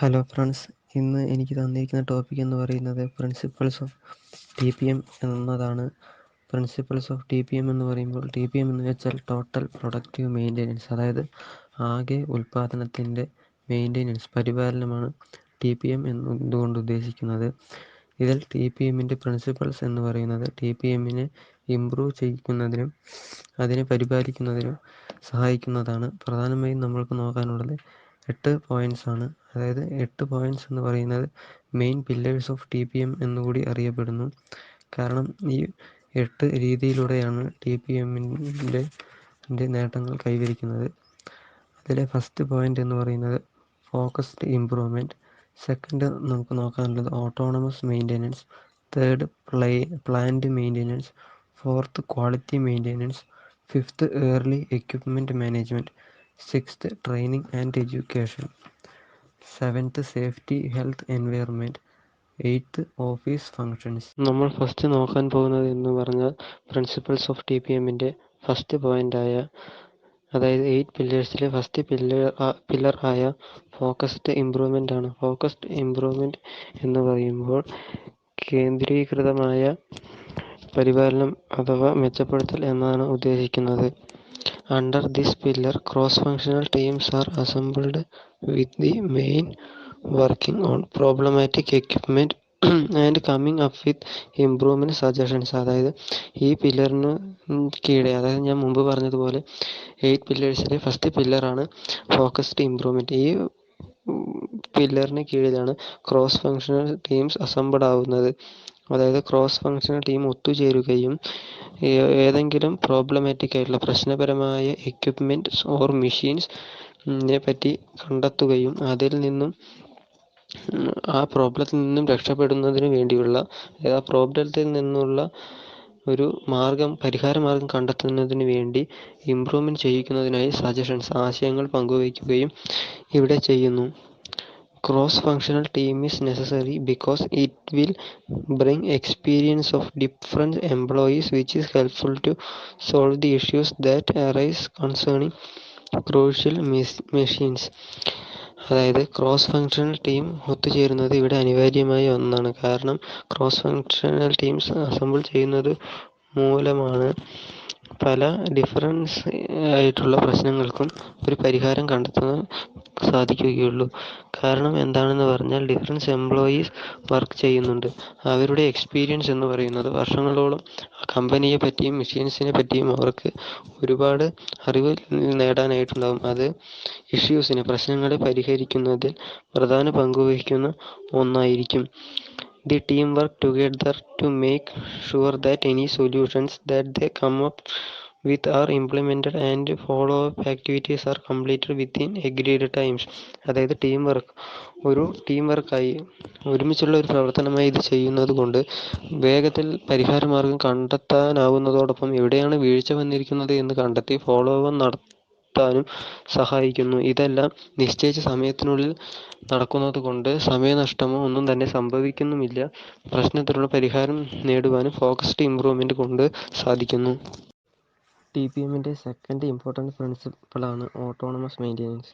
Hello friends, ഇന്ന് എനിക്ക് തന്നിരിക്കുന്ന ടോപ്പിക് എന്ന് പറയുന്നത് principles of T P M എന്നതാണ്. Principles of T P M എന്ന് പറയുമ്പോൾ ടി പി എം എന്ന് വെച്ചാൽ ടോട്ടൽ പ്രൊഡക്റ്റീവ് മെയിൻ്റെനൻസ്, അതായത് ആകെ ഉൽപ്പാദനത്തിൻ്റെ മെയിൻ്റെനൻസ്, പരിപാലനമാണ് ടി പി എം എന്നതുകൊണ്ട് ഉദ്ദേശിക്കുന്നത്. ഇതിൽ ടി പി എമ്മിൻ്റെ പ്രിൻസിപ്പിൾസ് എന്ന് പറയുന്നത് ടി പി എമ്മിനെ ഇംപ്രൂവ് ചെയ്യിക്കുന്നതിനും അതിനെ പരിപാലിക്കുന്നതിനും സഹായിക്കുന്നതാണ്. പ്രധാനമായും നമ്മൾക്ക് നോക്കാനുള്ളത് 8 പോയിൻറ്റ്സ് ആണ്. അതായത് 8 പോയിൻറ്റ്സ് എന്ന് പറയുന്നത് main pillars of T P M എന്നുകൂടി അറിയപ്പെടുന്നു. കാരണം ഈ 8 രീതിയിലൂടെയാണ് ടി പി എമ്മിൻ്റെ നേട്ടങ്ങൾ കൈവരിക്കുന്നത്. അതിലെ ഫസ്റ്റ് പോയിൻ്റ് എന്ന് പറയുന്നത് ഫോക്കസ്ഡ് ഇംപ്രൂവ്മെൻറ്റ്. സെക്കൻഡ് നമുക്ക് നോക്കാനുള്ളത് autonomous maintenance. Third planned maintenance. Fourth quality maintenance. Fifth early equipment management. Sixth training and education. Seventh safety, health, environment. Eighth office functions. നമ്മൾ ഫസ്റ്റ് നോക്കാൻ പോകുന്നത് എന്ന് പറഞ്ഞാൽ പ്രിൻസിപ്പിൾസ് ഓഫ് ടി പി എമ്മിൻ്റെ first പോയിൻ്റായ, അതായത് 8 പില്ലേഴ്സിലെ ഫസ്റ്റ് പില്ലർ ആയ ഫോക്കസ്ഡ് ഇംപ്രൂവ്മെൻ്റ് ആണ്. ഫോക്കസ്ഡ് ഇംപ്രൂവ്മെൻറ്റ് എന്ന് പറയുമ്പോൾ കേന്ദ്രീകൃതമായ പരിപാലനം അഥവാ മെച്ചപ്പെടുത്തൽ എന്നാണ് ഉദ്ദേശിക്കുന്നത്. Under this pillar, cross-functional teams are assembled with the main working on problematic equipment and coming up with improvement suggestions. അതായത് ഈ പില്ലറിന് കീഴെ, അതായത് ഞാൻ മുമ്പ് പറഞ്ഞതുപോലെ 8 പില്ലേഴ്സിലെ ഫസ്റ്റ് പില്ലറാണ് ഫോക്കസ്ഡ് ഇംപ്രൂവ്മെൻറ്റ്. ഈ പില്ലറിന് കീഴിലാണ് ക്രോസ് ഫങ്ഷണൽ ടീംസ് അസംബിൾഡ് ആവുന്നത്. അതായത് ക്രോസ് ഫങ്ഷണൽ ടീം ഒത്തുചേരുകയും ഏതെങ്കിലും പ്രോബ്ലമാറ്റിക് ആയിട്ടുള്ള പ്രശ്നപരമായ എക്യുപ്മെൻറ്റ്സ് ഓർ മെഷീൻസിനെ പറ്റി കണ്ടെത്തുകയും അതിൽ നിന്നും ആ പ്രോബ്ലത്തിൽ നിന്നും രക്ഷപ്പെടുന്നതിന് വേണ്ടിയുള്ള, ആ പ്രോബ്ലത്തിൽ നിന്നുള്ള ഒരു പരിഹാര മാർഗം കണ്ടെത്തുന്നതിന് വേണ്ടി ഇംപ്രൂവ്മെൻറ്റ് ചെയ്യിക്കുന്നതിനായി സജഷൻസ്, ആശയങ്ങൾ പങ്കുവയ്ക്കുകയും ഇവിടെ ചെയ്യുന്നു. Cross-functional team is necessary because it will bring experience of different employees, which is helpful to solve the issues that arise concerning crucial machines. അതായത് ക്രോസ് ഫങ്ഷണൽ ടീം ഒത്തുചേരുന്നത് ഇവിടെ അനിവാര്യമായ ഒന്നാണ്. കാരണം ക്രോസ് ഫങ്ഷണൽ ടീംസ് അസംബിൾ ചെയ്യുന്നത് മൂലമാണ് പല difference ആയിട്ടുള്ള പ്രശ്നങ്ങൾക്കും ഒരു പരിഹാരം കണ്ടെത്താൻ സാധിക്കുകയുള്ളൂ. കാരണം എന്താണെന്ന് പറഞ്ഞാൽ ഡിഫറൻസ് എംപ്ലോയീസ് വർക്ക് ചെയ്യുന്നുണ്ട്. അവരുടെ എക്സ്പീരിയൻസ് എന്ന് പറയുന്നത് വർഷങ്ങളോളം കമ്പനിയെ പറ്റിയും മെഷീൻസിനെ പറ്റിയും അവർക്ക് ഒരുപാട് അറിവ് നേടാനായിട്ടുണ്ടാകും. അത് പ്രശ്നങ്ങളെ പരിഹരിക്കുന്നതിൽ പ്രധാന പങ്കുവഹിക്കുന്ന ഒന്നായിരിക്കും. The team work together to make sure that any solutions that they come up with are implemented and follow-up activities are completed within agreed times. അതായത് ടീം വർക്കായി ഒരുമിച്ചുള്ള ഒരു പ്രവർത്തനമായി ഇത് ചെയ്യുന്നത് കൊണ്ട് വേഗത്തിൽ പരിഹാരമാർഗം കണ്ടെത്താനാവുന്നതോടൊപ്പം എവിടെയാണ് വീഴ്ച വന്നിരിക്കുന്നത് എന്ന് കണ്ടെത്തി ഫോളോ-അപ്പ് നടത്താനും സഹായിക്കുന്നു. ഇതെല്ലാം നിശ്ചയിച്ച സമയത്തിനുള്ളിൽ നടക്കുന്നത് കൊണ്ട് സമയനഷ്ടമോ ഒന്നും തന്നെ സംഭവിക്കുന്നുമില്ല. പ്രശ്നത്തിനുള്ള പരിഹാരം നേടുവാനും ഫോക്കസ്ഡ് ഇംപ്രൂവ്മെൻറ്റ് കൊണ്ട് സാധിക്കുന്നു. ടി പി എമ്മിൻ്റെ സെക്കൻഡ് ഇമ്പോർട്ടൻ്റ് പ്രിൻസിപ്പിളാണ് ഓട്ടോണമസ് മെയിൻ്റെനൻസ്.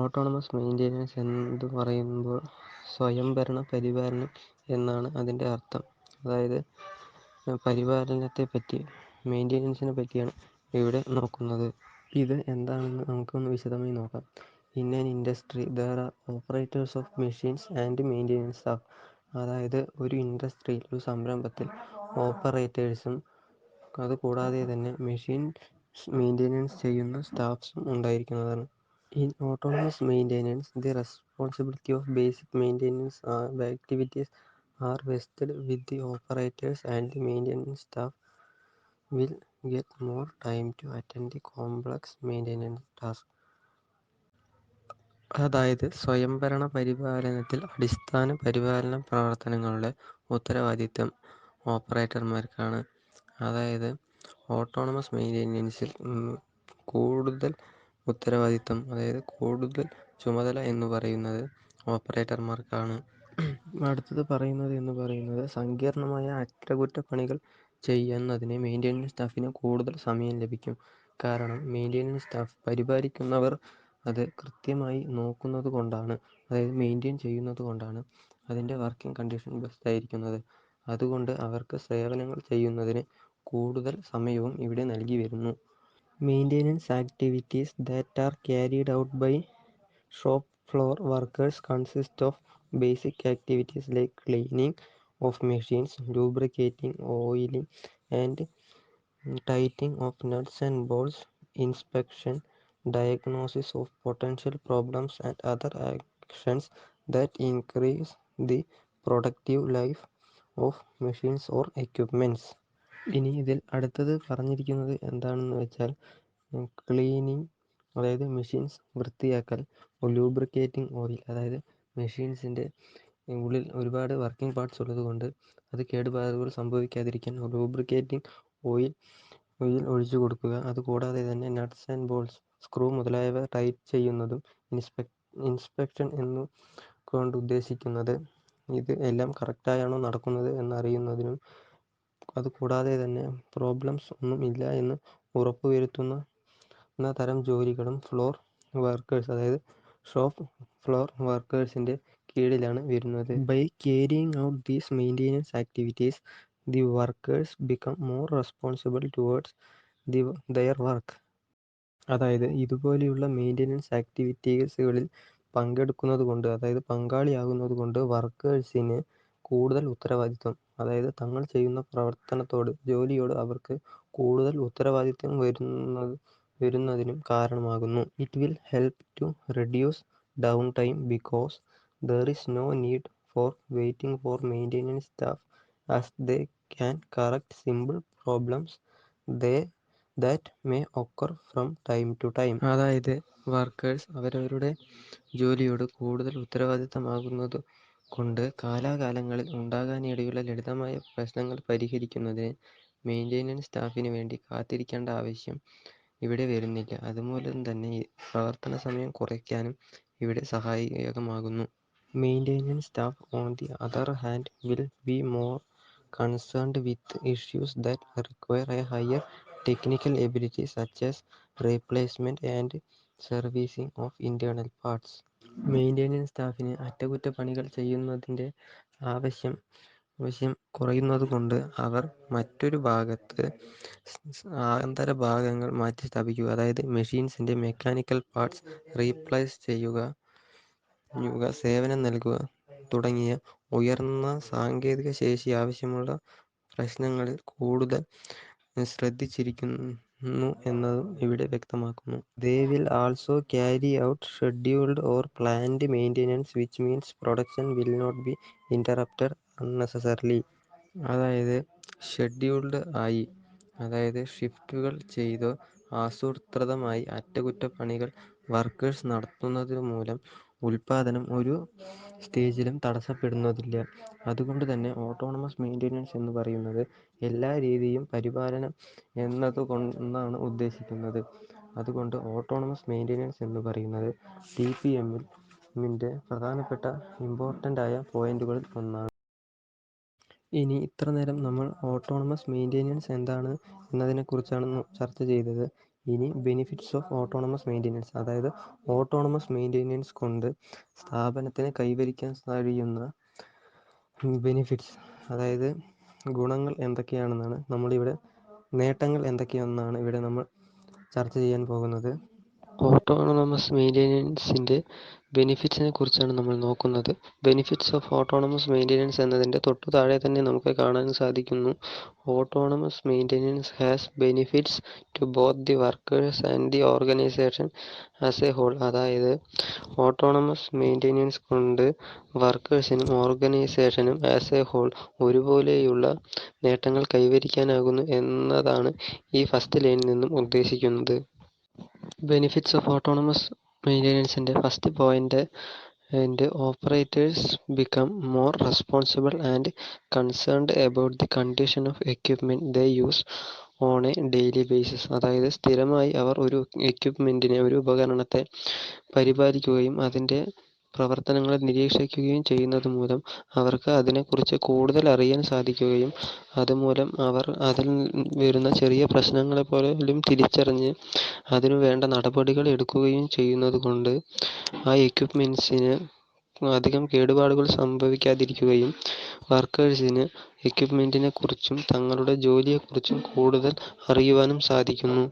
ഓട്ടോണമസ് മെയിൻ്റെനൻസ് എന്ന് പറയുമ്പോൾ സ്വയംഭരണ പരിപാലനം എന്നാണ് അതിൻ്റെ അർത്ഥം. അതായത് പരിപാലനത്തെ പറ്റി, മെയിൻ്റെനൻസിനെ പറ്റിയാണ് ഇവിടെ നോക്കുന്നത്. ഇത് എന്താണെന്ന് നമുക്കൊന്ന് വിശദമായി നോക്കാം. In an industry there are operators of machines and maintenance staff. അതായത് ഒരു ഇൻഡസ്ട്രിയിൽ, ഒരു സംരംഭത്തിൽ ഓപ്പറേറ്റേഴ്സും അതുകൂടാതെ തന്നെ മെഷീൻ മെയിൻ്റെനൻസ് ചെയ്യുന്ന സ്റ്റാഫ്സും ഉണ്ടായിരിക്കുന്നതാണ്. In autonomous maintenance, the responsibility of basic maintenance activities are vested with the operators, and the maintenance staff will get more time to attend the complex maintenance tasks. അതായത് സ്വയംഭരണ പരിപാലനത്തിൽ അടിസ്ഥാന പരിപാലന പ്രവർത്തനങ്ങളുടെ ഉത്തരവാദിത്തം ഓപ്പറേറ്റർമാർക്കാണ്. അതായത് ഓട്ടോണമസ് മെയിൻ്റെനൻസിൽ കൂടുതൽ ഉത്തരവാദിത്തം, അതായത് കൂടുതൽ ചുമതല എന്ന് പറയുന്നത് ഓപ്പറേറ്റർമാർക്കാണ്. അടുത്തത് പറയുന്നത് സങ്കീർണമായ അറ്റകുറ്റപ്പണികൾ ചെയ്യുന്നതിന് മെയിൻ്റെനൻസ് സ്റ്റാഫിന് കൂടുതൽ സമയം ലഭിക്കും. കാരണം മെയിൻ്റെനൻസ് സ്റ്റാഫ് പരിപാലിക്കുന്നവർ അത് കൃത്യമായി നോക്കുന്നത് കൊണ്ടാണ് അതായത് മെയിൻറ്റെയിൻ ചെയ്യുന്നത് കൊണ്ടാണ് അതിൻ്റെ വർക്കിംഗ് കണ്ടീഷൻ ബെസ്റ്റ് ആയിരിക്കുന്നത്. അതുകൊണ്ട് അവർക്ക് സേവനങ്ങൾ ചെയ്യുന്നതിന് കൂടുതൽ സമയവും ഇവിടെ നൽകി വരുന്നു. Maintenance activities that are carried out by shop floor workers consist of basic activities like cleaning of machines, lubricating, oiling and tightening of nuts and bolts, inspection, diagnosis of potential problems and other actions that increase the productive life of machines or equipments. ഇനി ഇതിൽ അടുത്തത് പറഞ്ഞിരിക്കുന്നത് എന്താണെന്ന് വെച്ചാൽ cleaning, അതായത് machines വൃത്തിയാക്കൽ, lubricating oil, അതായത് മെഷീൻസിൻ്റെ ഉള്ളിൽ ഒരുപാട് വർക്കിംഗ് പാർട്സ് ഉള്ളതുകൊണ്ട് അത് കേടുപാടുകൾ സംഭവിക്കാതിരിക്കാൻ ലൂബ്രിക്കേറ്റിംഗ് ഓയിൽ ഒഴിച്ചു കൊടുക്കുക. അതുകൂടാതെ തന്നെ നട്ട്സ് ആൻഡ് ബോൾട്സ്, സ്ക്രൂ മുതലായവ ടൈറ്റ് ചെയ്യുന്നതും ഇൻസ്പെക്ഷൻ എന്നു കൊണ്ട് ഉദ്ദേശിക്കുന്നത് ഇത് എല്ലാം കറക്റ്റായാണോ നടക്കുന്നത് എന്നറിയുന്നതിനും അതുകൂടാതെ തന്നെ പ്രോബ്ലംസ് ഒന്നും ഇല്ല എന്ന് ഉറപ്പുവരുത്തുന്ന തരം ജോലികളും ഫ്ലോർ വർക്കേഴ്സ്, അതായത് ഷോപ്പ് ഫ്ലോർ വർക്കേഴ്സിൻ്റെ കീഴിലാണ് വരുന്നത്. By carrying out these maintenance activities, the workers become more responsible towards their work. അതായത് ഇതുപോലെയുള്ള മെയിൻ്റെനൻസ് ആക്ടിവിറ്റീസുകളിൽ പങ്കെടുക്കുന്നത് കൊണ്ട്, അതായത് പങ്കാളിയാകുന്നത് കൊണ്ട് വർക്കേഴ്സിന് കൂടുതൽ ഉത്തരവാദിത്വം, അതായത് തങ്ങൾ ചെയ്യുന്ന പ്രവർത്തനത്തോട്, ജോലിയോട് അവർക്ക് കൂടുതൽ ഉത്തരവാദിത്വം വരുന്നതിനും കാരണമാകുന്നു. It will help to reduce down time because there is no need for waiting for maintenance staff as they can correct simple problems that may occur from time to time. അതായത് വർക്കേഴ്സ് അവരവരുടെ ജോലിയോട് കൂടുതൽ ഉത്തരവാദിത്തമാകുന്നത് കൊണ്ട് കാലാകാലങ്ങളിൽ ഉണ്ടാകാനിടയുള്ള ലളിതമായ പ്രശ്നങ്ങൾ പരിഹരിക്കുന്നതിന് maintenance സ്റ്റാഫിന് വേണ്ടി കാത്തിരിക്കേണ്ട ആവശ്യം ഇവിടെ വരുന്നില്ല. അതുമൂലം തന്നെ പ്രവർത്തന സമയം കുറയ്ക്കാനും ഇവിടെ സഹായകമാകുന്നു. Maintenance staff, on the other hand, will be more concerned with issues that require a higher technical ability, such as replacement and servicing of internal parts. Maintenance സ്റ്റാഫിന് അറ്റകുറ്റപ്പണികൾ ചെയ്യുന്നതിൻ്റെ ആവശ്യം കുറയുന്നതുകൊണ്ട് അവർ മറ്റൊരു ഭാഗത്ത് ആന്തര ഭാഗങ്ങൾ മാറ്റി സ്ഥാപിക്കുക, അതായത് മെഷീൻസിൻ്റെ മെക്കാനിക്കൽ പാർട്സ് റീപ്ലേസ് ചെയ്യുക, സേവനം നൽകുക തുടങ്ങിയ ഉയർന്ന സാങ്കേതിക ശേഷി ആവശ്യമുള്ള പ്രശ്നങ്ങളിൽ കൂടുതൽ ശ്രദ്ധിച്ചിരിക്കുന്നു എന്നതും ഇവിടെ വ്യക്തമാക്കുന്നു. They will also carry out scheduled or planned maintenance, which means production will not be interrupted unnecessarily. അതായത് ഷെഡ്യൂൾഡ് ആയി, അതായത് ഷിഫ്റ്റുകൾ ചെയ്തോ ആസൂത്രിതമായി അറ്റകുറ്റപ്പണികൾ വർക്കേഴ്സ് നടത്തുന്നത് മൂലം ഉൽപ്പാദനം ഒരു സ്റ്റേജിലും തടസ്സപ്പെടുന്നതില്ല. അതുകൊണ്ട് തന്നെ ഓട്ടോണമസ് മെയിൻ്റെനൻസ് എന്ന് പറയുന്നത് എല്ലാ രീതിയും പരിപാലനം എന്നതാണ് ഉദ്ദേശിക്കുന്നത്. അതുകൊണ്ട് ഓട്ടോണമസ് മെയിൻ്റെനൻസ് എന്ന് പറയുന്നത് TPM-ൻ്റെ പ്രധാനപ്പെട്ട ഇമ്പോർട്ടൻ്റ് ആയ പോയിന്റുകളിൽ ഒന്നാണ്. ഇനി ഇത്ര നേരം നമ്മൾ ഓട്ടോണമസ് മെയിൻ്റെനൻസ് എന്താണ് എന്നതിനെക്കുറിച്ചാണ് ചർച്ച ചെയ്തത്. ഇനി ബെനിഫിറ്റ്സ് ഓഫ് ഓട്ടോണമസ് മെയിൻ്റെനൻസ്, അതായത് ഓട്ടോണമസ് മെയിൻ്റെനൻസ് കൊണ്ട് സ്ഥാപനത്തിന് കൈവരിക്കാൻ കഴിയുന്ന ബെനിഫിറ്റ്സ്, അതായത് ഗുണങ്ങൾ എന്തൊക്കെയാണെന്നാണ് നമ്മളിവിടെ, നേട്ടങ്ങൾ എന്തൊക്കെയാണെന്നാണ് ഇവിടെ നമ്മൾ ചർച്ച ചെയ്യാൻ പോകുന്നത്. ഓട്ടോണമസ് മെയിൻ്റെനൻസിൻ്റെ ബെനിഫിറ്റ്സിനെ കുറിച്ചാണ് നമ്മൾ നോക്കുന്നത്. ബെനിഫിറ്റ്സ് ഓഫ് ഓട്ടോണമസ് മെയിൻ്റെനൻസ് എന്നതിൻ്റെ തൊട്ടു താഴെ തന്നെ നമുക്ക് കാണാൻ സാധിക്കുന്നു. Autonomous maintenance has benefits to both the workers and the organisation as a whole. അതായത് ഓട്ടോണമസ് മെയിൻ്റെനൻസ് കൊണ്ട് വർക്കേഴ്സിനും ഓർഗനൈസേഷനും ആസ് എ ഹോൾ ഒരുപോലെയുള്ള നേട്ടങ്ങൾ കൈവരിക്കാനാകുന്നു എന്നതാണ് ഈ ഫസ്റ്റ് ലൈനിൽ നിന്നും ഉദ്ദേശിക്കുന്നത്. ബെനിഫിറ്റ്സ് ഓഫ് ഓട്ടോണമസ് മെയിൻ്റെനൻസിൻ്റെ first point, operators become more responsible and concerned about the condition of equipment they use on a daily basis. അതായത് സ്ഥിരമായി അവർ ഒരു എക്യുപ്മെൻറ്റിനെ, ഒരു ഉപകരണത്തെ പരിപാലിക്കുകയും അതിൻ്റെ പ്രവർത്തനങ്ങളെ നിരീക്ഷിക്കുകയും ചെയ്യുന്നത് മൂലം അവർക്ക് അതിനെക്കുറിച്ച് കൂടുതൽ അറിയാൻ സാധിക്കുകയും അതുമൂലം അവർ അതിൽ വരുന്ന ചെറിയ പ്രശ്നങ്ങളെ പോലും തിരിച്ചറിഞ്ഞ് അതിനു വേണ്ട നടപടികൾ എടുക്കുകയും ചെയ്യുന്നത് കൊണ്ട് ആ എക്യുപ്മെൻറ്റ്സിന് അധികം കേടുപാടുകൾ സംഭവിക്കാതിരിക്കുകയും വർക്കേഴ്സിന് എക്യുപ്മെൻറ്റിനെ കുറിച്ചും തങ്ങളുടെ ജോലിയെക്കുറിച്ചും കൂടുതൽ അറിയുവാനും സാധിക്കുന്നു.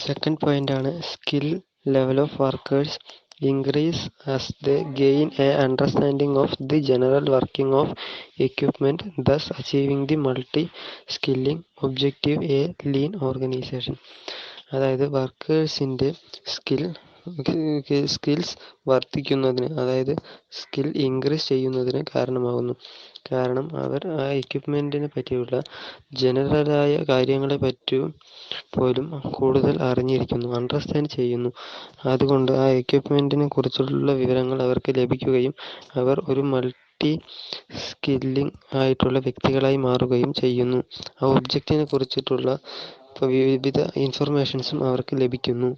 സെക്കൻഡ് പോയിൻ്റാണ് skill level of workers increase as they gain a understanding of the general working of equipment, thus achieving the multi-skilling objective a lean organization. അതായത് വർക്കേഴ്സിൻ്റെ സ്കിൽസ് വർദ്ധിക്കുന്നതിന്, അതായത് സ്കിൽ ഇൻക്രീസ് ചെയ്യുന്നതിന് കാരണമാകുന്നു. കാരണം അവർ ആ എക്യുപ്മെൻറ്റിനെ പറ്റിയുള്ള ജനറലായ കാര്യങ്ങളെ പറ്റിയും പോലും കൂടുതൽ അറിഞ്ഞിരിക്കുന്നു, അണ്ടർസ്റ്റാൻഡ് ചെയ്യുന്നു. അതുകൊണ്ട് ആ എക്യുപ്മെൻറ്റിനെ കുറിച്ചുള്ള വിവരങ്ങൾ അവർക്ക് ലഭിക്കുകയും അവർ ഒരു മൾട്ടി സ്കില്ലിംഗ് ആയിട്ടുള്ള വ്യക്തികളായി മാറുകയും ചെയ്യുന്നു. ആ ഒബ്ജക്റ്റിനെ കുറിച്ചിട്ടുള്ള വിവിധ ഇൻഫർമേഷൻസും അവർക്ക് ലഭിക്കുന്നു.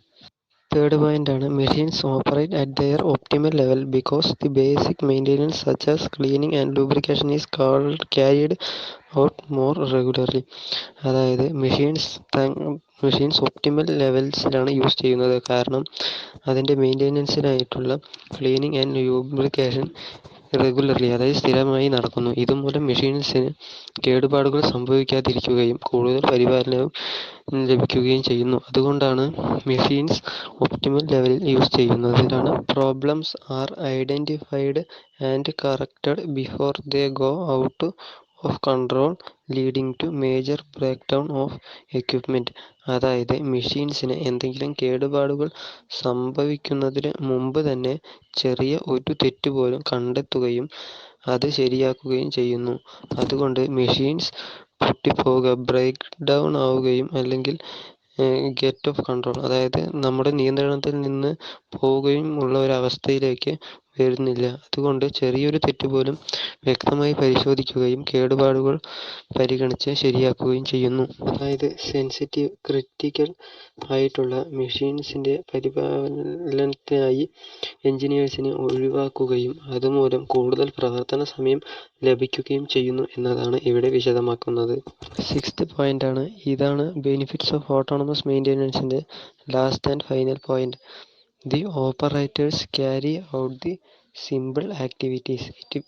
തേർഡ് പോയിൻ്റാണ് machines operate at there optimal level because the basic maintenance such as cleaning and lubrication is carried out more regularly. അതായത് മെഷീൻസ് ഒപ്റ്റിമൽ ലെവൽസിലാണ് യൂസ് ചെയ്യുന്നത്. കാരണം അതിൻ്റെ മെയിൻ്റെനൻസിനായിട്ടുള്ള ക്ലീനിങ് ആൻഡ് ലൂബ്രിക്കേഷൻ റെഗുലർലി, അതായത് സ്ഥിരമായി നടക്കുന്നു. ഇതുമൂലം മെഷീൻസിന് കേടുപാടുകൾ സംഭവിക്കാതിരിക്കുകയും കൂടുതൽ പരിപാലനവും ലഭിക്കുകയും ചെയ്യുന്നു. അതുകൊണ്ടാണ് മെഷീൻസ് ഒപ്റ്റിമൽ ലെവലിൽ യൂസ് ചെയ്യുന്നത്. ഇതിലാണ് problems are identified and corrected before they go out of control leading to major break down of equipment. അതായത് മെഷീൻസിന് എന്തെങ്കിലും കേടുപാടുകൾ സംഭവിക്കുന്നതിന് മുമ്പ് തന്നെ ചെറിയ ഒരു തെറ്റ് പോലും കണ്ടെത്തുകയും അത് ശരിയാക്കുകയും ചെയ്യുന്നു. അതുകൊണ്ട് മെഷീൻസ് പൊട്ടിപ്പോവുക, ബ്രേക്ക് ഡൗൺ ആവുകയും അല്ലെങ്കിൽ ഗെറ്റ് ഓഫ് കൺട്രോൾ, അതായത് നമ്മുടെ നിയന്ത്രണത്തിൽ നിന്ന് പോവുകയും ഉള്ള ഒരവസ്ഥയിലേക്ക് വരുന്നില്ല. അതുകൊണ്ട് ചെറിയൊരു തെറ്റ് പോലും വ്യക്തമായി പരിശോധിക്കുകയും കേടുപാടുകൾ പരിഗണിച്ച് ശരിയാക്കുകയും ചെയ്യുന്നു. അതായത് സെൻസിറ്റീവ്, ക്രിട്ടിക്കൽ ആയിട്ടുള്ള മെഷീൻസിൻ്റെ പരിപാലനത്തിനായി എഞ്ചിനീയേഴ്സിനെ ഒഴിവാക്കുകയും അതുമൂലം കൂടുതൽ പ്രവർത്തന സമയം ലഭിക്കുകയും ചെയ്യുന്നു എന്നതാണ് ഇവിടെ വിശദമാക്കുന്നത്. സിക്സ്ത് പോയിൻ്റാണ്, ഇതാണ് ബെനിഫിറ്റ്സ് ഓഫ് ഓട്ടോണമസ് മെയിൻ്റെനൻസിൻ്റെ last and final point. The operators carry out the simple activities.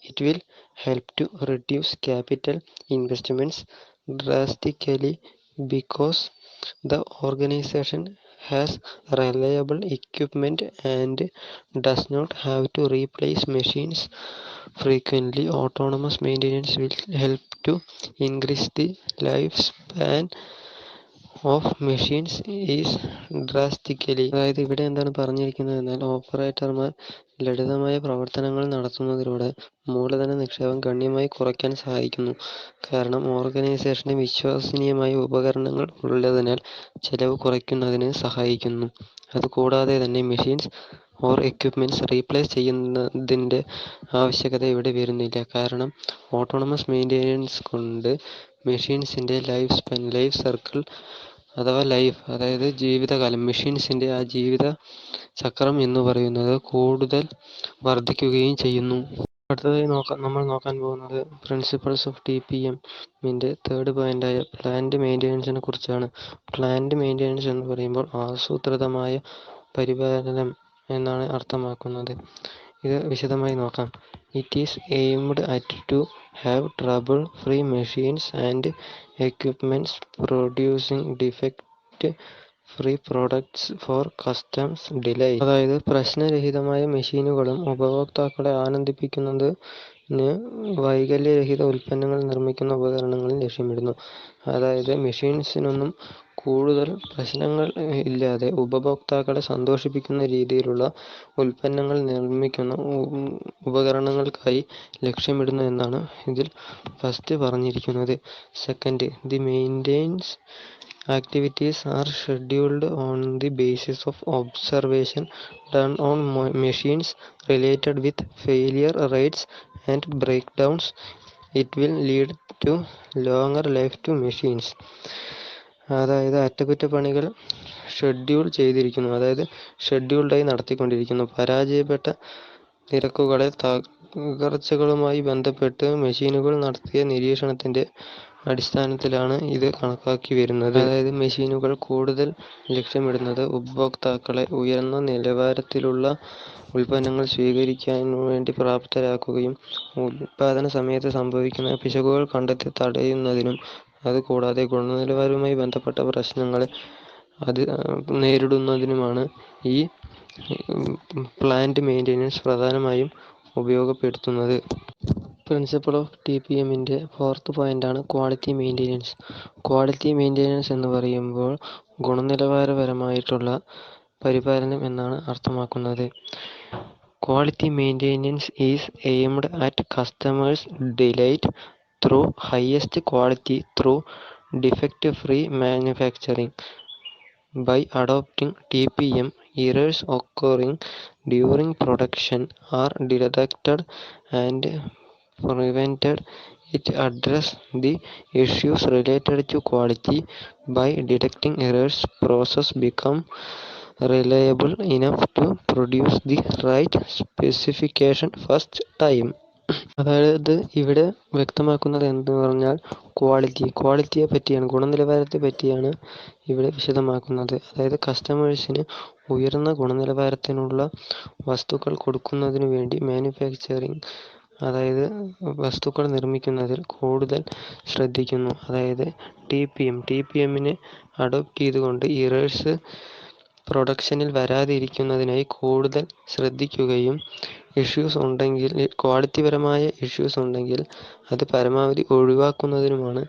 It will help to reduce capital investments drastically because the organization has reliable equipment and does not have to replace machines frequently. Autonomous maintenance will help to increase the lifespan of machines is drastically. അതായത് ഇവിടെ എന്താണ് പറഞ്ഞിരിക്കുന്നത് എന്നാൽ ഓപ്പറേറ്റർമാർ ലളിതമായ പ്രവർത്തനങ്ങൾ നടത്തുന്നതിലൂടെ മൂലധന നിക്ഷേപം ഗണ്യമായി കുറയ്ക്കാൻ സഹായിക്കുന്നു. കാരണം ഓർഗനൈസേഷന് വിശ്വസനീയമായ ഉപകരണങ്ങൾ ഉള്ളതിനാൽ ചെലവ് കുറയ്ക്കുന്നതിന് സഹായിക്കുന്നു. അതുകൂടാതെ തന്നെ മെഷീൻസ് ഓർ എക്യുപ്മെൻറ്റ്സ് റീപ്ലേസ് ചെയ്യുന്നതിൻ്റെ ആവശ്യകത ഇവിടെ വരുന്നില്ല. കാരണം ഓട്ടോണമസ് മെയിൻ്റെനൻസ് കൊണ്ട് മെഷീൻസിൻ്റെ ലൈഫ് സർക്കിൾ അഥവാ അതായത് ജീവിതകാലം, മെഷീൻസിൻ്റെ ആ ജീവിത ചക്രം എന്ന് പറയുന്നത് കൂടുതൽ വർദ്ധിക്കുകയും ചെയ്യുന്നു. അടുത്തതായി നമ്മൾ നോക്കാൻ പോകുന്നത് പ്രിൻസിപ്പൾസ് ഓഫ് TPM-ൻ്റെ തേർഡ് പോയിൻ്റായ പ്ലാന്റ് മെയിൻ്റെനൻസിനെ കുറിച്ചാണ്. പ്ലാന്റ് മെയിൻ്റെനൻസ് എന്ന് പറയുമ്പോൾ ആസൂത്രിതമായ പരിപാലനം എന്നാണ് അർത്ഥമാക്കുന്നത്. ഇത് വിശദമായി നോക്കാം. It is aimed at to have trouble free machines and equipments producing defect free products for customers delight. അതായത് പ്രശ്നരഹിതമായ മെഷീനുകളും ഉപഭോക്താക്കളെ ആനന്ദിപ്പിക്കുന്നതിന് വൈകല്യരഹിത ഉൽപ്പന്നങ്ങൾ നിർമ്മിക്കുന്ന ഉപകരണങ്ങളും ലക്ഷ്യമിടുന്നു. അതായത് മെഷീൻസിനൊന്നും കൂടുതൽ പ്രശ്നങ്ങൾ ഇല്ലാതെ ഉപഭോക്താക്കളെ സന്തോഷിപ്പിക്കുന്ന രീതിയിലുള്ള ഉൽപ്പന്നങ്ങൾ നിർമ്മിക്കുന്ന ഉപകരണങ്ങൾക്കായി ലക്ഷ്യമിടുന്നു എന്നാണ് ഇതിൽ ഫസ്റ്റ് പറഞ്ഞിരിക്കുന്നത്. Second, the maintenance activities are scheduled on the basis of observation done on machines related with failure rates and breakdowns. It will lead to longer life to machines. അതായത് അറ്റകുറ്റപ്പണികൾ ഷെഡ്യൂൾഡായി നടത്തിക്കൊണ്ടിരിക്കുന്നു. പരാജയപ്പെട്ട നിരക്കുകളെ തകർച്ചകളുമായി ബന്ധപ്പെട്ട് മെഷീനുകൾ നടത്തിയ നിരീക്ഷണത്തിൻ്റെ അടിസ്ഥാനത്തിലാണ് ഇത് കണക്കാക്കി വരുന്നത്. അതായത് മെഷീനുകൾ കൂടുതൽ ലക്ഷ്യമിടുന്നത് ഉപഭോക്താക്കളെ ഉയർന്ന നിലവാരത്തിലുള്ള ഉൽപ്പന്നങ്ങൾ സ്വീകരിക്കാൻ വേണ്ടി പ്രാപ്തരാക്കുകയും ഉൽപാദന സമയത്ത് സംഭവിക്കുന്ന പിശകുകൾ കണ്ടെത്തി തടയുന്നതിനും അതുകൂടാതെ ഗുണനിലവാരവുമായി ബന്ധപ്പെട്ട പ്രശ്നങ്ങൾ നേരിടുന്നതിനുമാണ് ഈ പ്ലാന്റ് മെയിൻ്റെനൻസ് പ്രധാനമായും ഉപയോഗപ്പെടുത്തുന്നത്. പ്രിൻസിപ്പിൾ ഓഫ് TPMൻ്റെ 4th പോയിൻ്റാണ് ക്വാളിറ്റി മെയിൻ്റെനൻസ്. ക്വാളിറ്റി മെയിൻ്റെനൻസ് എന്ന് പറയുമ്പോൾ ഗുണനിലവാരപരമായിട്ടുള്ള പരിപാലനം എന്നാണ് അർത്ഥമാക്കുന്നത്. Quality maintenance is aimed at customers delight through highest quality through defect free manufacturing. By adopting TPM, errors occurring during production are detected and prevented. It addresses the issues related to quality. By detecting errors, process become reliable enough to produce the right specification first time. അതായത് ഇവിടെ വ്യക്തമാക്കുന്നത് എന്ന് പറഞ്ഞാൽ ക്വാളിറ്റിയെ പറ്റിയാണ്, ഗുണനിലവാരത്തെ പറ്റിയാണ് ഇവിടെ വിശദമാക്കുന്നത്. അതായത് കസ്റ്റമേഴ്സിന് ഉയർന്ന ഗുണനിലവാരത്തിനുള്ള വസ്തുക്കൾ കൊടുക്കുന്നതിനു വേണ്ടി മാനുഫാക്ചറിങ്, അതായത് വസ്തുക്കൾ നിർമ്മിക്കുന്നതിൽ കൂടുതൽ ശ്രദ്ധിക്കുന്നു. അതായത് TPMനെ അഡോപ്റ്റ് ചെയ്തുകൊണ്ട് ഇറേഴ്സ് പ്രൊഡക്ഷനിൽ വരാതിരിക്കുന്നതിനായി കൂടുതൽ ശ്രദ്ധിക്കുകയും ക്വാളിറ്റിപരമായ ഇഷ്യൂസ് ഉണ്ടെങ്കിൽ അത് പരമാവധി ഒഴിവാക്കുന്നതിനുമാണ്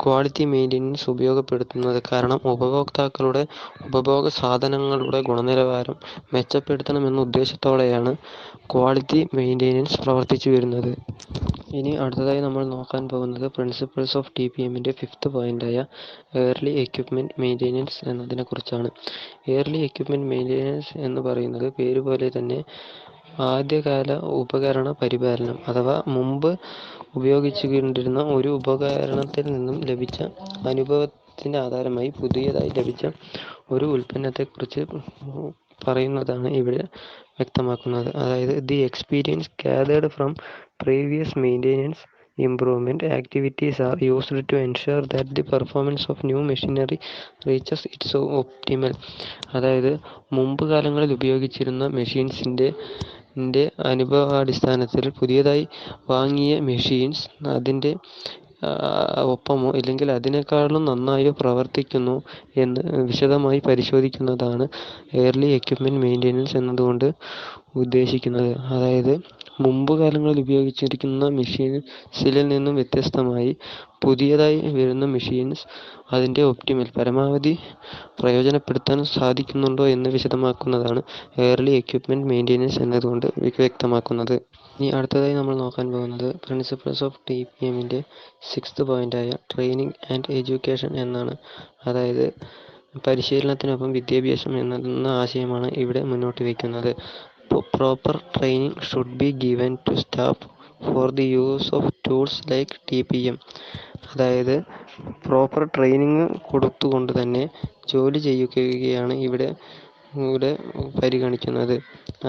ക്വാളിറ്റി മെയിൻ്റെനൻസ് ഉപയോഗപ്പെടുത്തുന്നത്. കാരണം ഉപഭോക്താക്കളുടെ ഉപഭോഗ സാധനങ്ങളുടെ ഗുണനിലവാരം മെച്ചപ്പെടുത്തണമെന്ന ഉദ്ദേശത്തോടെയാണ് ക്വാളിറ്റി മെയിൻ്റെനൻസ് പ്രവർത്തിച്ചു വരുന്നത്. ഇനി അടുത്തതായി നമ്മൾ നോക്കാൻ പോകുന്നത് പ്രിൻസിപ്പിൾസ് ഓഫ് TPMൻ്റെ 5th പോയിൻ്റായ ഏർലി എക്യുപ്മെൻറ്റ് മെയിൻ്റെനൻസ് എന്നതിനെക്കുറിച്ചാണ്. ഏർലി എക്യുപ്മെൻറ്റ് മെയിൻ്റെനൻസ് എന്ന് പറയുന്നത് പേരുപോലെ തന്നെ ആദ്യകാല ഉപകരണ പരിപാലനം, അഥവാ മുമ്പ് ഉപയോഗിച്ചുകൊണ്ടിരുന്ന ഒരു ഉപകരണത്തിൽ നിന്നും ലഭിച്ച അനുഭവത്തിൻ്റെ ആധാരമായി പുതിയതായി ലഭിച്ച ഒരു ഉൽപ്പന്നത്തെക്കുറിച്ച് പറയുന്നതാണ് ഇവിടെ വ്യക്തമാക്കുന്നത്. അതായത് the experience gathered from previous maintenance improvement activities are used to ensure that the performance of new machinery reaches its optimal. അതായത് മുമ്പ് കാലങ്ങളിൽ ഉപയോഗിച്ചിരുന്ന മെഷീൻസിൻ്റെ അനുഭവാടിസ്ഥാനത്തിൽ പുതിയതായി വാങ്ങിയ മെഷീൻസ് അതിൻ്റെ ഒപ്പമോ ഇല്ലെങ്കിൽ അതിനേക്കാളും നന്നായോ പ്രവർത്തിക്കുന്നു എന്ന് വിശദമായി പരിശോധിക്കുന്നതാണ് ഏർലി എക്യുപ്മെൻറ്റ് മെയിൻ്റെനൻസ് എന്നതുകൊണ്ട് ഉദ്ദേശിക്കുന്നത്. അതായത് മുമ്പ് കാലങ്ങളിൽ ഉപയോഗിച്ചിരിക്കുന്ന മെഷീൻസിൽ നിന്നും വ്യത്യസ്തമായി പുതിയതായി വരുന്ന മെഷീൻസ് അതിൻ്റെ പരമാവധി പ്രയോജനപ്പെടുത്താൻ സാധിക്കുന്നുണ്ടോ എന്ന് വിശദമാക്കുന്നതാണ് ഏർലി എക്യുപ്മെൻറ്റ് മെയിൻ്റെനൻസ് എന്നതുകൊണ്ട് വ്യക്തമാക്കുന്നത്. ഇനി അടുത്തതായി നമ്മൾ നോക്കാൻ പോകുന്നത് പ്രിൻസിപ്പിൾസ് ഓഫ് TPMൻ്റെ 6th പോയിൻ്റായ ട്രെയിനിങ് ആൻഡ് എഡ്യൂക്കേഷൻ എന്നാണ്. അതായത് പരിശീലനത്തിനൊപ്പം വിദ്യാഭ്യാസം എന്ന ആശയമാണ് ഇവിടെ മുന്നോട്ട് വയ്ക്കുന്നത്. Proper training should be given to staff for the use of tools like TPM. അതായത് പ്രോപ്പർ ട്രെയിനിങ് കൊടുത്തുകൊണ്ട് തന്നെ ജോലി ചെയ്യിക്കുകയാണ് ഇവിടെ പരിഗണിക്കുന്നത്.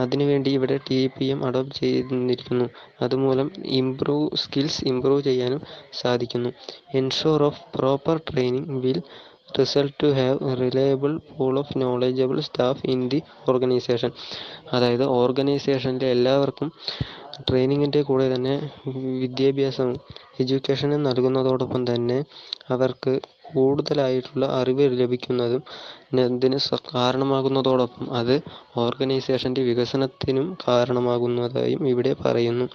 അതിനുവേണ്ടി ഇവിടെ TPM അഡോപ്റ്റ് ചെയ്തിരിക്കുന്നു. അതുമൂലം സ്കിൽസ് ഇംപ്രൂവ് ചെയ്യാനും സാധിക്കുന്നു. Ensure of proper training will result to have reliable pool of knowledgeable staff in the organisation. അതായത് ഓർഗനൈസേഷനിലെ എല്ലാവർക്കും ട്രെയിനിങ്ങിൻ്റെ കൂടെ തന്നെ എഡ്യൂക്കേഷനും നൽകുന്നതോടൊപ്പം തന്നെ അവർക്ക് കൂടുതലായിട്ടുള്ള അറിവ് ലഭിക്കുന്നതും ഇതിന് കാരണമാകുന്നതോടൊപ്പം അത് ഓർഗനൈസേഷൻ്റെ വികസനത്തിനും കാരണമാകുന്നതായും ഇവിടെ പറയുന്നു.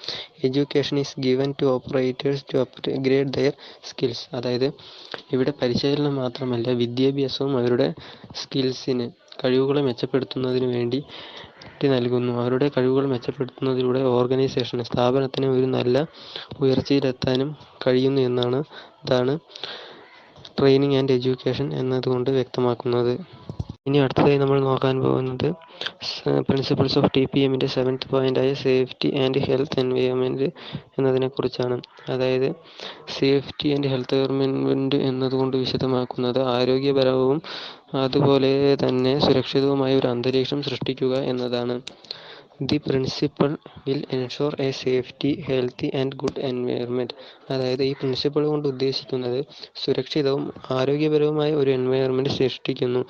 Education is given to operators to upgrade their skills. അതായത് ഇവിടെ പരിശീലനം മാത്രമല്ല, വിദ്യാഭ്യാസവും അവരുടെ കഴിവുകളെ മെച്ചപ്പെടുത്തുന്നതിന് വേണ്ടി നൽകുന്നു. അവരുടെ കഴിവുകൾ മെച്ചപ്പെടുത്തുന്നതിലൂടെ സ്ഥാപനത്തിന് ഒരു നല്ല ഉയർച്ചയിലെത്താനും കഴിയുന്നു ഇതാണ് ട്രെയിനിങ് ആൻഡ് എഡ്യൂക്കേഷൻ എന്നതുകൊണ്ട് വ്യക്തമാക്കുന്നത്. ഇനി അടുത്തതായി നമ്മൾ നോക്കാൻ പോകുന്നത് പ്രിൻസിപ്പിൾസ് ഓഫ് TPMൻ്റെ 7th പോയിൻ്റായ സേഫ്റ്റി ആൻഡ് ഹെൽത്ത് എൻവയോൺമെൻറ്റ് എന്നതിനെക്കുറിച്ചാണ്. അതായത് സേഫ്റ്റി ആൻഡ് ഹെൽത്ത് എൻവയോൺമെൻറ്റ് എന്നതുകൊണ്ട് വിശദമാക്കുന്നത് ആരോഗ്യപരവും അതുപോലെ തന്നെ സുരക്ഷിതവുമായ ഒരു അന്തരീക്ഷം സൃഷ്ടിക്കുക എന്നതാണ്. The principle will ensure a safety, healthy and good environment. അതായത് ഈ പ്രിൻസിപ്പൾ കൊണ്ട് ഉദ്ദേശിക്കുന്നത് സുരക്ഷിതവും ആരോഗ്യപരവുമായ ഒരു എൻവയറമെൻറ്റ് സൃഷ്ടിക്കുന്നു.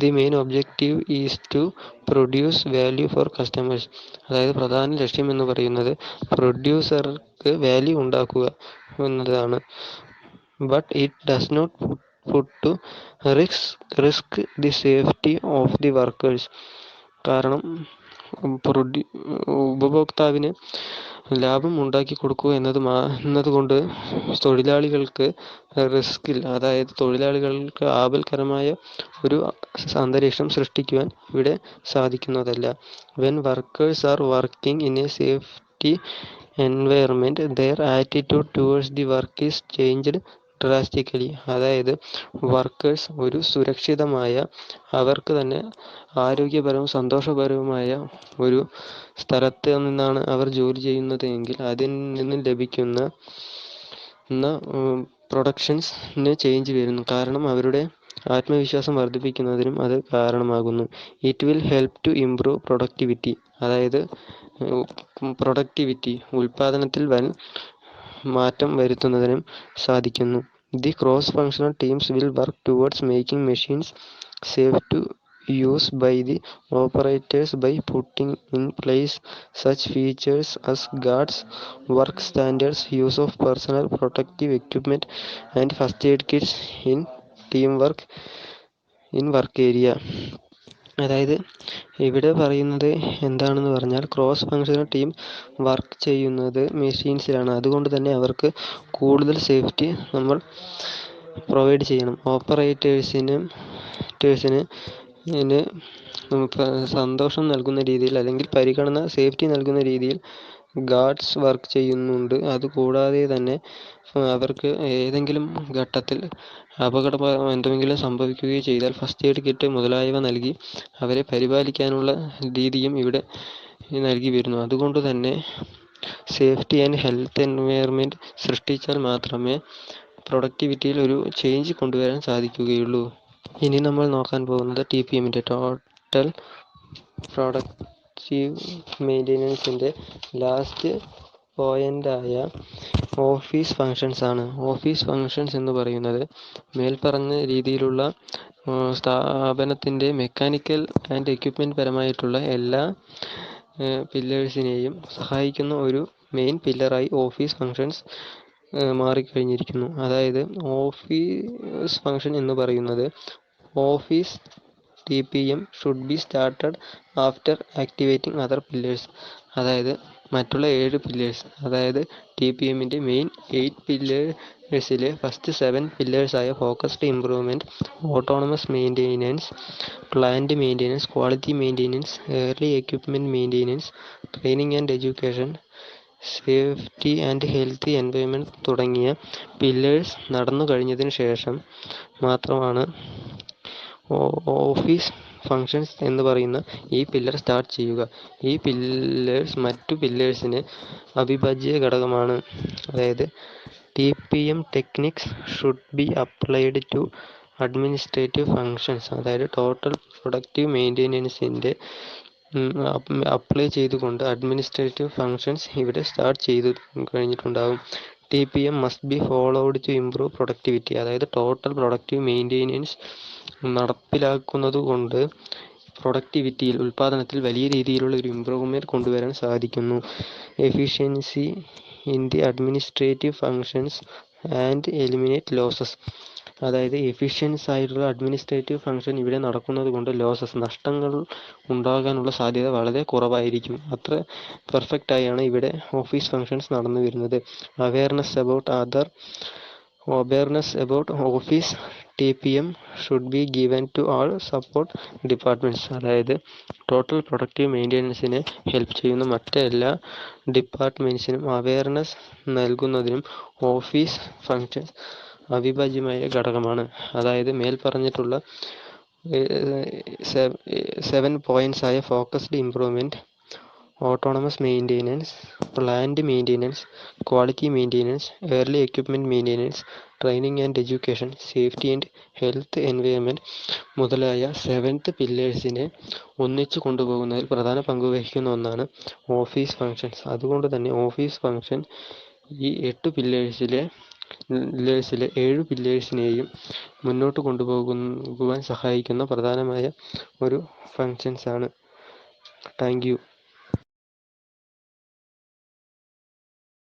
The main objective is to produce value for customers. അതായത് പ്രധാന ലക്ഷ്യം എന്ന് പറയുന്നത് പ്രൊഡ്യൂസർക്ക് വാല്യൂ ഉണ്ടാക്കുക എന്നതാണ്. But it does not put to risk the safety of the workers. കാരണം ഉപഭോക്താവിന് ലാഭം ഉണ്ടാക്കി കൊടുക്കുക എന്നതുകൊണ്ട് തൊഴിലാളികൾക്ക് റിസ്കിൽ, അതായത് തൊഴിലാളികൾക്ക് ആപൽക്കരമായ ഒരു അന്തരീക്ഷം സൃഷ്ടിക്കുവാൻ ഇവിടെ സാധിക്കുന്നതല്ല. When workers are working in A safety environment, their attitude towards the work is changed drastically. അതായത് വർക്കേഴ്സ് ഒരു സുരക്ഷിതമായ, അവർക്ക് തന്നെ ആരോഗ്യപരവും സന്തോഷപരവുമായ ഒരു സ്ഥലത്ത് നിന്നാണ് അവർ ജോലി ചെയ്യുന്നത് എങ്കിൽ അതിൽ നിന്ന് ലഭിക്കുന്ന പ്രൊഡക്ഷൻസിന് ചേഞ്ച് വരുന്നു. കാരണം അവരുടെ ആത്മവിശ്വാസം വർദ്ധിപ്പിക്കുന്നതിനും അത് കാരണമാകുന്നു. It will help to improve productivity. അതായത് ഉൽപാദനത്തിൽ വൻ മാറ്റം വരുത്തുന്നതിനും സാധിക്കുന്നു. The cross functional teams will work towards making machines safe to use by the operators by putting in place such features as guards, work standards, use of personal protective equipment and first aid kits in teamwork in work area. അതായത് ഇവിടെ പറയുന്നത് എന്താണെന്ന് പറഞ്ഞാൽ, cross functional team work ചെയ്യുന്നത് മെഷീൻസിലാണ്. അതുകൊണ്ട് തന്നെ അവർക്ക് കൂടുതൽ സേഫ്റ്റി നമ്മൾ പ്രൊവൈഡ് ചെയ്യണം. ഓപ്പറേറ്റേഴ്സിന് സന്തോഷം നൽകുന്ന രീതിയിൽ, അല്ലെങ്കിൽ പരിഗണന, സേഫ്റ്റി നൽകുന്ന രീതിയിൽ ഗാർഡ്സ് വർക്ക് ചെയ്യുന്നുണ്ട്. അതുകൂടാതെ തന്നെ അവർക്ക് ഏതെങ്കിലും ഘട്ടത്തിൽ അപകടം എന്തെങ്കിലും സംഭവിക്കുകയോ ചെയ്താൽ ഫസ്റ്റ് എയ്ഡ് കിറ്റ് മുതലായവ നൽകി അവരെ പരിപാലിക്കാനുള്ള രീതിയും ഇവിടെ നൽകി വരുന്നു. അതുകൊണ്ട് തന്നെ സേഫ്റ്റി ആൻഡ് ഹെൽത്ത് എൻവയറമെൻറ്റ് സൃഷ്ടിച്ചാൽ മാത്രമേ പ്രൊഡക്ടിവിറ്റിയിൽ ഒരു ചേഞ്ച് കൊണ്ടുവരാൻ സാധിക്കുകയുള്ളൂ. ഇനി നമ്മൾ നോക്കാൻ പോകുന്നത് TPMൻ്റെ ടോട്ടൽ പ്രൊഡക്റ്റീവ് മെയിൻ്റെനൻസിൻ്റെ ലാസ്റ്റ് പോയിൻ്റായ ഓഫീസ് ഫങ്ഷൻസ് ആണ്. ഓഫീസ് ഫങ്ഷൻസ് എന്ന് പറയുന്നത് മേൽപ്പറഞ്ഞ രീതിയിലുള്ള സ്ഥാപനത്തിൻ്റെ മെക്കാനിക്കൽ ആൻഡ് എക്യുപ്മെൻറ്റ് പരമായിട്ടുള്ള എല്ലാ പില്ലേഴ്സിനെയും സഹായിക്കുന്ന ഒരു മെയിൻ പില്ലറായി ഓഫീസ് ഫങ്ഷൻസ് മാറിക്കഴിഞ്ഞിരിക്കുന്നു. അതായത് ഓഫീസ് ഫങ്ഷൻ എന്ന് പറയുന്നത് office TPM should be started after activating other pillars. അതായത് മറ്റുള്ള 7 പില്ലേഴ്സ്, അതായത് TPMൻ്റെ മെയിൻ 8 പില്ലേഴ്സിലെ ഫസ്റ്റ് 7 പില്ലേഴ്സായ focused improvement, autonomous maintenance, plant maintenance, quality maintenance, early equipment maintenance, training and education, safety and healthy environment തുടങ്ങിയ pillars നടന്നു കഴിഞ്ഞതിന് ശേഷം മാത്രമാണ് ഓഫീസ് ഫങ്ഷൻസ് എന്ന് പറയുന്ന ഈ പില്ലർ സ്റ്റാർട്ട് ചെയ്യുക. ഈ പില്ലേഴ്സ് മറ്റു പില്ലേഴ്സിന് അവിഭാജ്യ ഘടകമാണ്. അതായത് TPM techniques should be applied to administrative functions. അതായത് ടോട്ടൽ പ്രൊഡക്റ്റീവ് മെയിൻ്റെനൻസിൻ്റെ അപ്ലൈ ചെയ്തുകൊണ്ട് അഡ്മിനിസ്ട്രേറ്റീവ് ഫങ്ഷൻസ് ഇവിടെ സ്റ്റാർട്ട് ചെയ്ത് കഴിഞ്ഞിട്ടുണ്ടാകും. TPM must be followed to improve productivity. അതായത് ടോട്ടൽ പ്രൊഡക്റ്റീവ് മെയിൻ്റെനൻസ് നടപ്പിലാക്കുന്നതുകൊണ്ട് പ്രൊഡക്ടിവിറ്റിയിൽ, ഉൽപാദനത്തിൽ വലിയ രീതിയിലുള്ള ഒരു ഇംപ്രൂവ്മെൻറ്റ് കൊണ്ടുവരാൻ സാധിക്കുന്നു. Efficiency in the administrative functions and eliminate losses. അതായത് എഫിഷ്യൻസ് ആയിട്ടുള്ള അഡ്മിനിസ്ട്രേറ്റീവ് ഫങ്ഷൻ ഇവിടെ നടക്കുന്നത് കൊണ്ട് നഷ്ടങ്ങൾ ഉണ്ടാകാനുള്ള സാധ്യത വളരെ കുറവായിരിക്കും. അത്ര പെർഫെക്റ്റായാണ് ഇവിടെ ഓഫീസ് ഫങ്ഷൻസ് നടന്നു വരുന്നത്. Awareness about office TPM should be given to all support departments. അതായത് ടോട്ടൽ പ്രൊഡക്റ്റീവ് മെയിൻ്റെനൻസിനെ ഹെൽപ്പ് ചെയ്യുന്ന മറ്റെല്ലാ ഡിപ്പാർട്ട്മെൻറ്റ്സിനും അവയർനെസ് നൽകുന്നതിനും ഓഫീസ് ഫങ്ഷൻസ് അവിഭാജ്യമായ ഘടകമാണ്. അതായത് മേൽപ്പറഞ്ഞിട്ടുള്ള 7 പോയിൻറ്റ്സായ focused improvement, autonomous maintenance, plant maintenance, quality maintenance, early equipment maintenance, training and education, safety and health, environment മുതലായ 7th പില്ലേഴ്സിനെ ഒന്നിച്ചു കൊണ്ടുപോകുന്നതിൽ പ്രധാന പങ്ക് വഹിക്കുന്ന ഒന്നാണ് ഓഫീസ് ഫങ്ഷൻസ്. അതുകൊണ്ട് തന്നെ ഓഫീസ് ഫങ്ഷൻ ഈ 8 പില്ലേഴ്സിലെ 7 പില്ലേഴ്സിനെയും മുന്നോട്ട് കൊണ്ടുപോകുവാൻ സഹായിക്കുന്ന പ്രധാനമായ ഒരു ഫങ്ഷൻസ് ആണ്. Thank you.